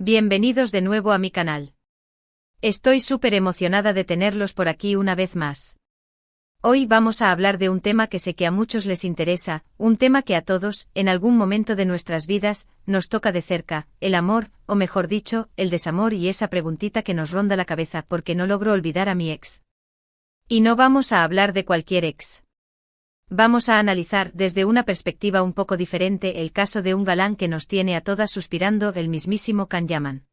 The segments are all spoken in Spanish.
Bienvenidos de nuevo a mi canal. Estoy súper emocionada de tenerlos por aquí una vez más. Hoy vamos a hablar de un tema que sé que a muchos les interesa, un tema que a todos, en algún momento de nuestras vidas, nos toca de cerca, el amor, o mejor dicho, el desamor y esa preguntita que nos ronda la cabeza porque no logro olvidar a mi ex. Y no vamos a hablar de cualquier ex. Vamos a analizar desde una perspectiva un poco diferente el caso de un galán que nos tiene a todas suspirando, el mismísimo Can Yaman.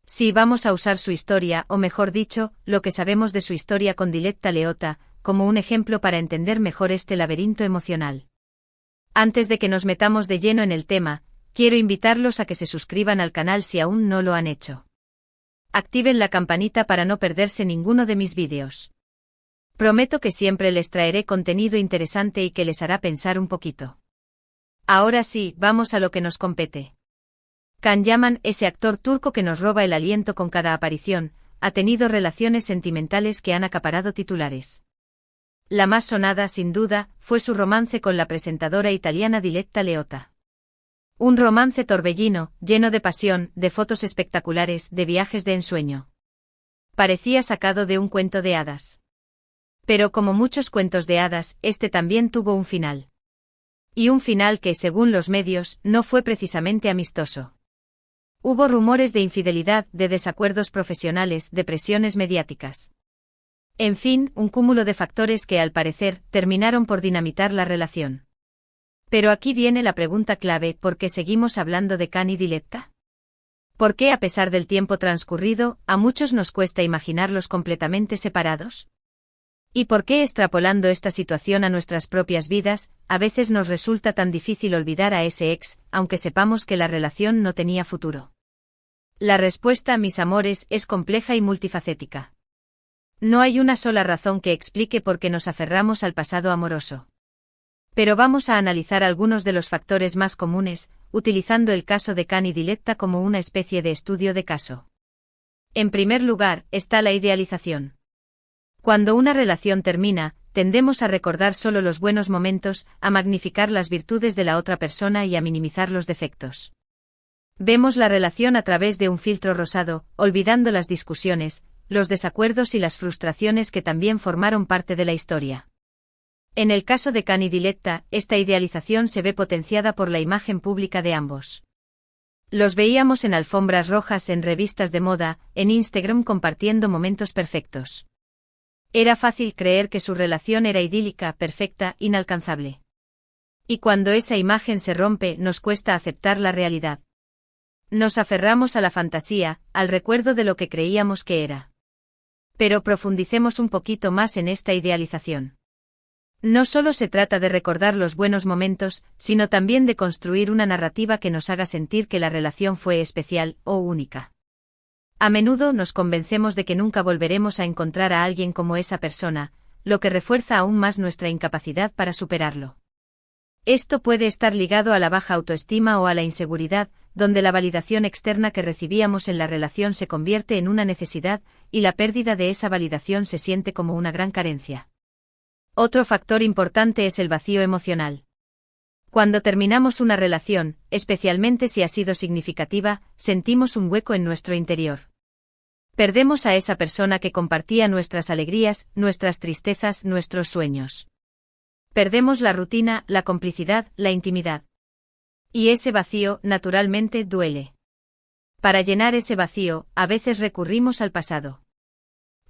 Sí, vamos a usar su historia, o mejor dicho, lo que sabemos de su historia con Diletta Leotta, como un ejemplo para entender mejor este laberinto emocional. Antes de que nos metamos de lleno en el tema, quiero invitarlos a que se suscriban al canal si aún no lo han hecho. Activen la campanita para no perderse ninguno de mis vídeos. Prometo que siempre les traeré contenido interesante y que les hará pensar un poquito. Ahora sí, vamos a lo que nos compete. Can Yaman, ese actor turco que nos roba el aliento con cada aparición, ha tenido relaciones sentimentales que han acaparado titulares. La más sonada, sin duda, fue su romance con la presentadora italiana Diletta Leotta. Un romance torbellino, lleno de pasión, de fotos espectaculares, de viajes de ensueño. Parecía sacado de un cuento de hadas. Pero como muchos cuentos de hadas, este también tuvo un final. Y un final que, según los medios, no fue precisamente amistoso. Hubo rumores de infidelidad, de desacuerdos profesionales, de presiones mediáticas. En fin, un cúmulo de factores que, al parecer, terminaron por dinamitar la relación. Pero aquí viene la pregunta clave: ¿por qué seguimos hablando de Can y Diletta? ¿Por qué, a pesar del tiempo transcurrido, a muchos nos cuesta imaginarlos completamente separados? ¿Y por qué, extrapolando esta situación a nuestras propias vidas, a veces nos resulta tan difícil olvidar a ese ex, aunque sepamos que la relación no tenía futuro? La respuesta, mis amores, es compleja y multifacética. No hay una sola razón que explique por qué nos aferramos al pasado amoroso. Pero vamos a analizar algunos de los factores más comunes, utilizando el caso de Can y Diletta como una especie de estudio de caso. En primer lugar, está la idealización. Cuando una relación termina, tendemos a recordar solo los buenos momentos, a magnificar las virtudes de la otra persona y a minimizar los defectos. Vemos la relación a través de un filtro rosado, olvidando las discusiones, los desacuerdos y las frustraciones que también formaron parte de la historia. En el caso de Can y Diletta, esta idealización se ve potenciada por la imagen pública de ambos. Los veíamos en alfombras rojas, en revistas de moda, en Instagram compartiendo momentos perfectos. Era fácil creer que su relación era idílica, perfecta, inalcanzable. Y cuando esa imagen se rompe, nos cuesta aceptar la realidad. Nos aferramos a la fantasía, al recuerdo de lo que creíamos que era. Pero profundicemos un poquito más en esta idealización. No solo se trata de recordar los buenos momentos, sino también de construir una narrativa que nos haga sentir que la relación fue especial o única. A menudo nos convencemos de que nunca volveremos a encontrar a alguien como esa persona, lo que refuerza aún más nuestra incapacidad para superarlo. Esto puede estar ligado a la baja autoestima o a la inseguridad, donde la validación externa que recibíamos en la relación se convierte en una necesidad, y la pérdida de esa validación se siente como una gran carencia. Otro factor importante es el vacío emocional. Cuando terminamos una relación, especialmente si ha sido significativa, sentimos un hueco en nuestro interior. Perdemos a esa persona que compartía nuestras alegrías, nuestras tristezas, nuestros sueños. Perdemos la rutina, la complicidad, la intimidad. Y ese vacío, naturalmente, duele. Para llenar ese vacío, a veces recurrimos al pasado.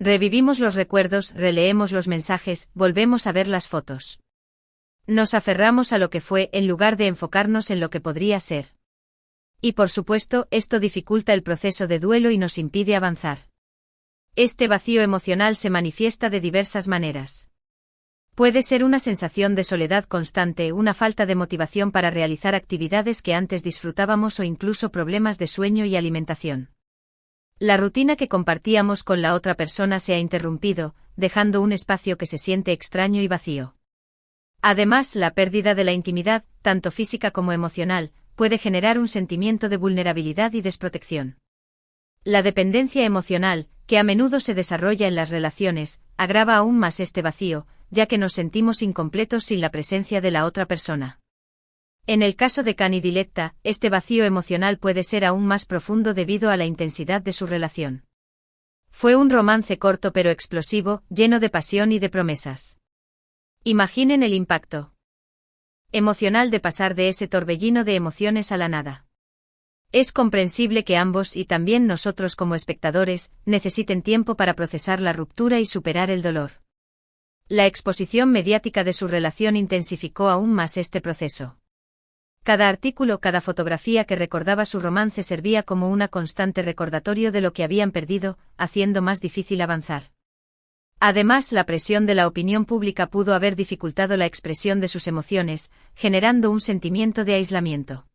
Revivimos los recuerdos, releemos los mensajes, volvemos a ver las fotos. Nos aferramos a lo que fue en lugar de enfocarnos en lo que podría ser. Y por supuesto, esto dificulta el proceso de duelo y nos impide avanzar. Este vacío emocional se manifiesta de diversas maneras. Puede ser una sensación de soledad constante, una falta de motivación para realizar actividades que antes disfrutábamos o incluso problemas de sueño y alimentación. La rutina que compartíamos con la otra persona se ha interrumpido, dejando un espacio que se siente extraño y vacío. Además, la pérdida de la intimidad, tanto física como emocional, puede generar un sentimiento de vulnerabilidad y desprotección. La dependencia emocional, que a menudo se desarrolla en las relaciones, agrava aún más este vacío, ya que nos sentimos incompletos sin la presencia de la otra persona. En el caso de Cani Diletta, este vacío emocional puede ser aún más profundo debido a la intensidad de su relación. Fue un romance corto pero explosivo, lleno de pasión y de promesas. Imaginen el impacto emocional de pasar de ese torbellino de emociones a la nada. Es comprensible que ambos y también nosotros como espectadores necesiten tiempo para procesar la ruptura y superar el dolor. La exposición mediática de su relación intensificó aún más este proceso. Cada artículo, cada fotografía que recordaba su romance servía como una constante recordatorio de lo que habían perdido, haciendo más difícil avanzar. Además, la presión de la opinión pública pudo haber dificultado la expresión de sus emociones, generando un sentimiento de aislamiento.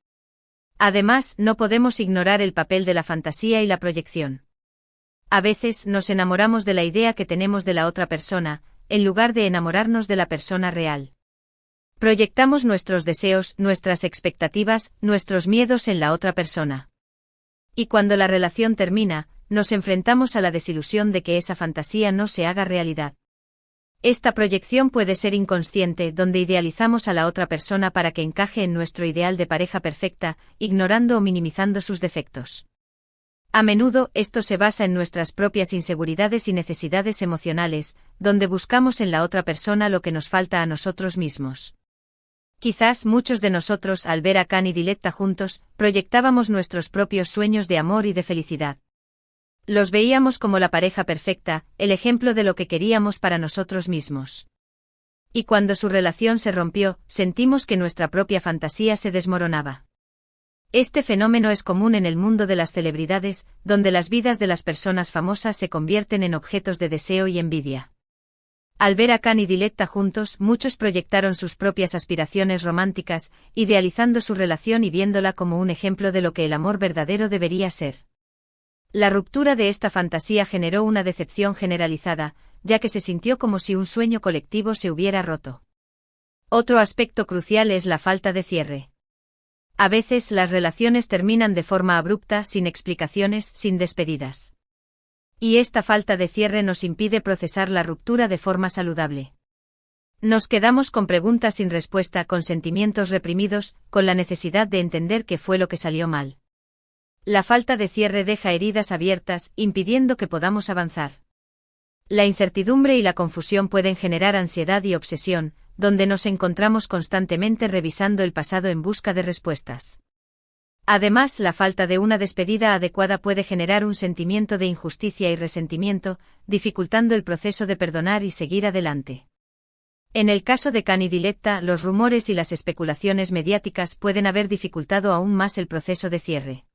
Además, no podemos ignorar el papel de la fantasía y la proyección. A veces nos enamoramos de la idea que tenemos de la otra persona, en lugar de enamorarnos de la persona real. Proyectamos nuestros deseos, nuestras expectativas, nuestros miedos en la otra persona. Y cuando la relación termina, nos enfrentamos a la desilusión de que esa fantasía no se haga realidad. Esta proyección puede ser inconsciente, donde idealizamos a la otra persona para que encaje en nuestro ideal de pareja perfecta, ignorando o minimizando sus defectos. A menudo, esto se basa en nuestras propias inseguridades y necesidades emocionales, donde buscamos en la otra persona lo que nos falta a nosotros mismos. Quizás muchos de nosotros, al ver a Cani y Diletta juntos, proyectábamos nuestros propios sueños de amor y de felicidad. Los veíamos como la pareja perfecta, el ejemplo de lo que queríamos para nosotros mismos. Y cuando su relación se rompió, sentimos que nuestra propia fantasía se desmoronaba. Este fenómeno es común en el mundo de las celebridades, donde las vidas de las personas famosas se convierten en objetos de deseo y envidia. Al ver a Cani y Diletta juntos, muchos proyectaron sus propias aspiraciones románticas, idealizando su relación y viéndola como un ejemplo de lo que el amor verdadero debería ser. La ruptura de esta fantasía generó una decepción generalizada, ya que se sintió como si un sueño colectivo se hubiera roto. Otro aspecto crucial es la falta de cierre. A veces las relaciones terminan de forma abrupta, sin explicaciones, sin despedidas. Y esta falta de cierre nos impide procesar la ruptura de forma saludable. Nos quedamos con preguntas sin respuesta, con sentimientos reprimidos, con la necesidad de entender qué fue lo que salió mal. La falta de cierre deja heridas abiertas, impidiendo que podamos avanzar. La incertidumbre y la confusión pueden generar ansiedad y obsesión, donde nos encontramos constantemente revisando el pasado en busca de respuestas. Además, la falta de una despedida adecuada puede generar un sentimiento de injusticia y resentimiento, dificultando el proceso de perdonar y seguir adelante. En el caso de Cani y Diletta, los rumores y las especulaciones mediáticas pueden haber dificultado aún más el proceso de cierre.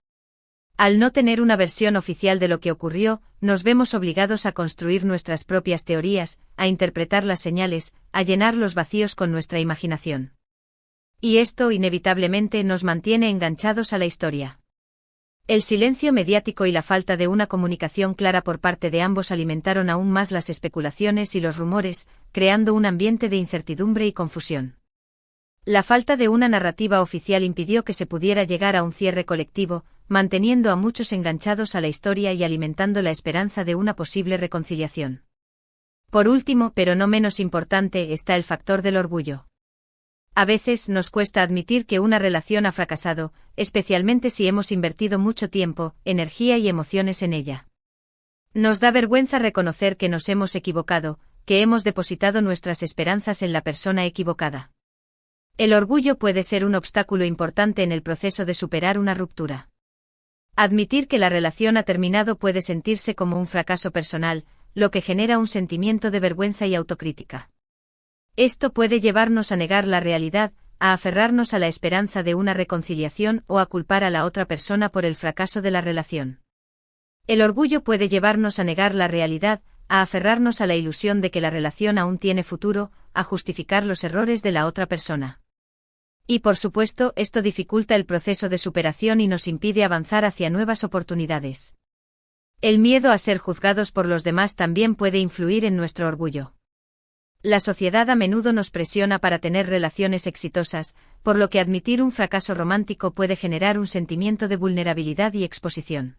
Al no tener una versión oficial de lo que ocurrió, nos vemos obligados a construir nuestras propias teorías, a interpretar las señales, a llenar los vacíos con nuestra imaginación. Y esto inevitablemente nos mantiene enganchados a la historia. El silencio mediático y la falta de una comunicación clara por parte de ambos alimentaron aún más las especulaciones y los rumores, creando un ambiente de incertidumbre y confusión. La falta de una narrativa oficial impidió que se pudiera llegar a un cierre colectivo, manteniendo a muchos enganchados a la historia y alimentando la esperanza de una posible reconciliación. Por último, pero no menos importante, está el factor del orgullo. A veces nos cuesta admitir que una relación ha fracasado, especialmente si hemos invertido mucho tiempo, energía y emociones en ella. Nos da vergüenza reconocer que nos hemos equivocado, que hemos depositado nuestras esperanzas en la persona equivocada. El orgullo puede ser un obstáculo importante en el proceso de superar una ruptura. Admitir que la relación ha terminado puede sentirse como un fracaso personal, lo que genera un sentimiento de vergüenza y autocrítica. Esto puede llevarnos a negar la realidad, a aferrarnos a la esperanza de una reconciliación o a culpar a la otra persona por el fracaso de la relación. El orgullo puede llevarnos a negar la realidad, a aferrarnos a la ilusión de que la relación aún tiene futuro, a justificar los errores de la otra persona. Y por supuesto, esto dificulta el proceso de superación y nos impide avanzar hacia nuevas oportunidades. El miedo a ser juzgados por los demás también puede influir en nuestro orgullo. La sociedad a menudo nos presiona para tener relaciones exitosas, por lo que admitir un fracaso romántico puede generar un sentimiento de vulnerabilidad y exposición.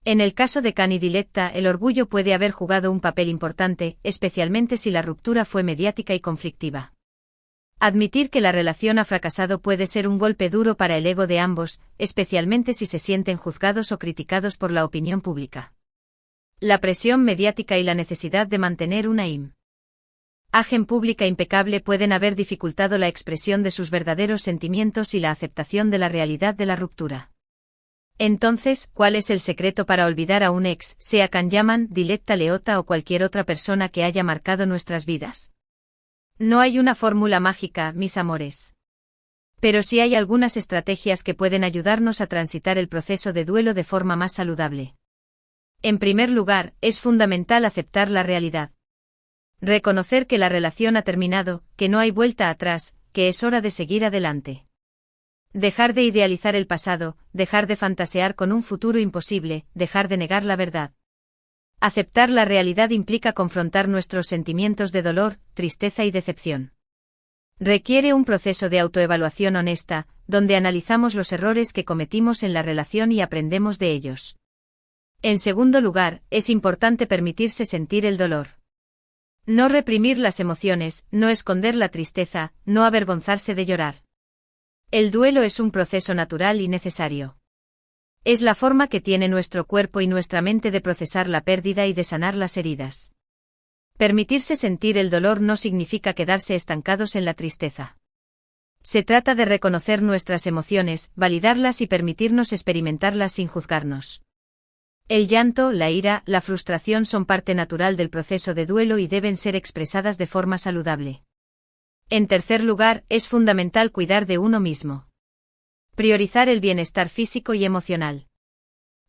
En el caso de Cani y Diletta, el orgullo puede haber jugado un papel importante, especialmente si la ruptura fue mediática y conflictiva. Admitir que la relación ha fracasado puede ser un golpe duro para el ego de ambos, especialmente si se sienten juzgados o criticados por la opinión pública. La presión mediática y la necesidad de mantener una imagen pública impecable pueden haber dificultado la expresión de sus verdaderos sentimientos y la aceptación de la realidad de la ruptura. Entonces, ¿cuál es el secreto para olvidar a un ex, sea Kanyaman, Diletta Leotta o cualquier otra persona que haya marcado nuestras vidas? No hay una fórmula mágica, mis amores. Pero sí hay algunas estrategias que pueden ayudarnos a transitar el proceso de duelo de forma más saludable. En primer lugar, es fundamental aceptar la realidad. Reconocer que la relación ha terminado, que no hay vuelta atrás, que es hora de seguir adelante. Dejar de idealizar el pasado, dejar de fantasear con un futuro imposible, dejar de negar la verdad. Aceptar la realidad implica confrontar nuestros sentimientos de dolor, tristeza y decepción. Requiere un proceso de autoevaluación honesta, donde analizamos los errores que cometimos en la relación y aprendemos de ellos. En segundo lugar, es importante permitirse sentir el dolor. No reprimir las emociones, no esconder la tristeza, no avergonzarse de llorar. El duelo es un proceso natural y necesario. Es la forma que tiene nuestro cuerpo y nuestra mente de procesar la pérdida y de sanar las heridas. Permitirse sentir el dolor no significa quedarse estancados en la tristeza. Se trata de reconocer nuestras emociones, validarlas y permitirnos experimentarlas sin juzgarnos. El llanto, la ira, la frustración son parte natural del proceso de duelo y deben ser expresadas de forma saludable. En tercer lugar, es fundamental cuidar de uno mismo. Priorizar el bienestar físico y emocional.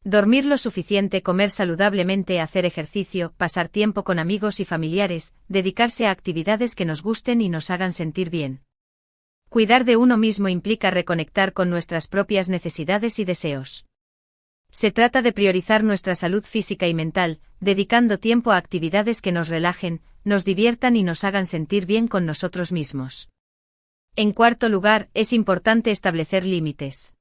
Dormir lo suficiente, comer saludablemente, hacer ejercicio, pasar tiempo con amigos y familiares, dedicarse a actividades que nos gusten y nos hagan sentir bien. Cuidar de uno mismo implica reconectar con nuestras propias necesidades y deseos. Se trata de priorizar nuestra salud física y mental, dedicando tiempo a actividades que nos relajen, nos diviertan y nos hagan sentir bien con nosotros mismos. En cuarto lugar, es importante establecer límites.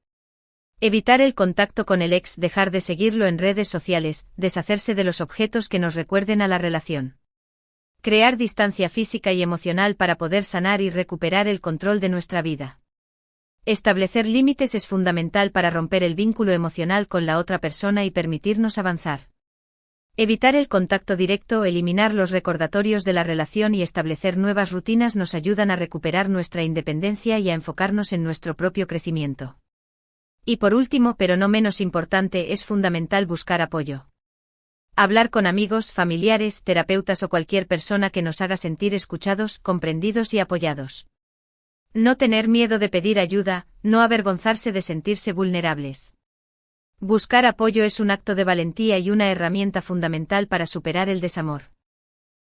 Evitar el contacto con el ex, dejar de seguirlo en redes sociales, deshacerse de los objetos que nos recuerden a la relación. Crear distancia física y emocional para poder sanar y recuperar el control de nuestra vida. Establecer límites es fundamental para romper el vínculo emocional con la otra persona y permitirnos avanzar. Evitar el contacto directo, eliminar los recordatorios de la relación y establecer nuevas rutinas nos ayudan a recuperar nuestra independencia y a enfocarnos en nuestro propio crecimiento. Y por último, pero no menos importante, es fundamental buscar apoyo. Hablar con amigos, familiares, terapeutas o cualquier persona que nos haga sentir escuchados, comprendidos y apoyados. No tener miedo de pedir ayuda, no avergonzarse de sentirse vulnerables. Buscar apoyo es un acto de valentía y una herramienta fundamental para superar el desamor.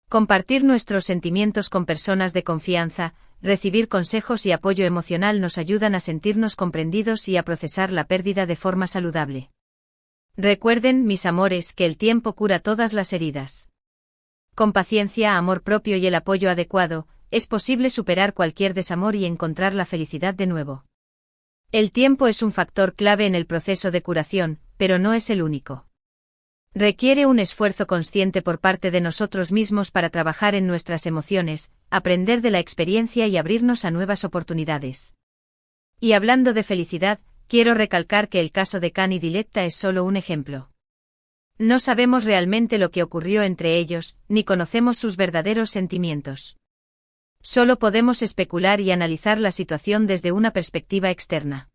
Compartir nuestros sentimientos con personas de confianza, recibir consejos y apoyo emocional nos ayudan a sentirnos comprendidos y a procesar la pérdida de forma saludable. Recuerden, mis amores, que el tiempo cura todas las heridas. Con paciencia, amor propio y el apoyo adecuado, es posible superar cualquier desamor y encontrar la felicidad de nuevo. El tiempo es un factor clave en el proceso de curación, pero no es el único. Requiere un esfuerzo consciente por parte de nosotros mismos para trabajar en nuestras emociones, aprender de la experiencia y abrirnos a nuevas oportunidades. Y hablando de felicidad, quiero recalcar que el caso de Khan y Diletta es solo un ejemplo. No sabemos realmente lo que ocurrió entre ellos, ni conocemos sus verdaderos sentimientos. Solo podemos especular y analizar la situación desde una perspectiva externa.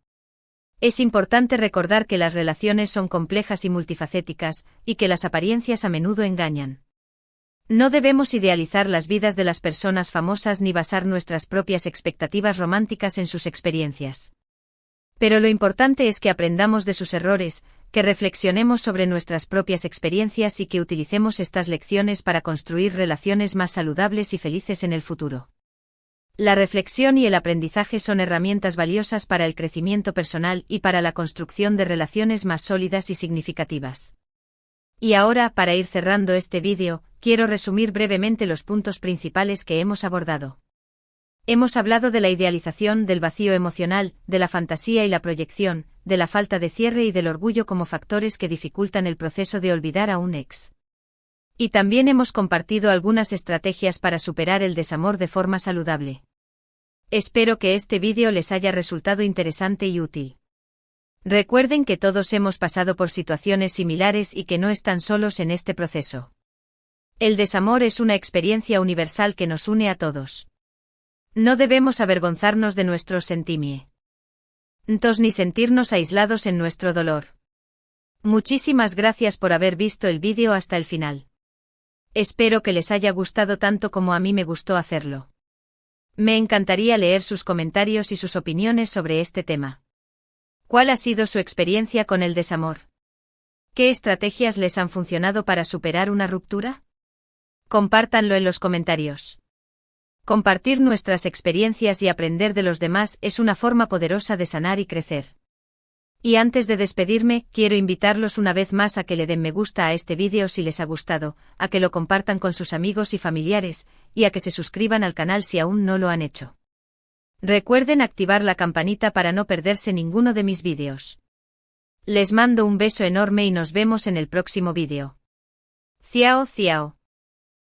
Es importante recordar que las relaciones son complejas y multifacéticas, y que las apariencias a menudo engañan. No debemos idealizar las vidas de las personas famosas ni basar nuestras propias expectativas románticas en sus experiencias. Pero lo importante es que aprendamos de sus errores, que reflexionemos sobre nuestras propias experiencias y que utilicemos estas lecciones para construir relaciones más saludables y felices en el futuro. La reflexión y el aprendizaje son herramientas valiosas para el crecimiento personal y para la construcción de relaciones más sólidas y significativas. Y ahora, para ir cerrando este vídeo, quiero resumir brevemente los puntos principales que hemos abordado. Hemos hablado de la idealización, del vacío emocional, de la fantasía y la proyección, de la falta de cierre y del orgullo como factores que dificultan el proceso de olvidar a un ex. Y también hemos compartido algunas estrategias para superar el desamor de forma saludable. Espero que este vídeo les haya resultado interesante y útil. Recuerden que todos hemos pasado por situaciones similares y que no están solos en este proceso. El desamor es una experiencia universal que nos une a todos. No debemos avergonzarnos de nuestros sentimientos ni sentirnos aislados en nuestro dolor. Muchísimas gracias por haber visto el vídeo hasta el final. Espero que les haya gustado tanto como a mí me gustó hacerlo. Me encantaría leer sus comentarios y sus opiniones sobre este tema. ¿Cuál ha sido su experiencia con el desamor? ¿Qué estrategias les han funcionado para superar una ruptura? Compártanlo en los comentarios. Compartir nuestras experiencias y aprender de los demás es una forma poderosa de sanar y crecer. Y antes de despedirme, quiero invitarlos una vez más a que le den me gusta a este vídeo si les ha gustado, a que lo compartan con sus amigos y familiares, y a que se suscriban al canal si aún no lo han hecho. Recuerden activar la campanita para no perderse ninguno de mis vídeos. Les mando un beso enorme y nos vemos en el próximo vídeo. Ciao, ciao.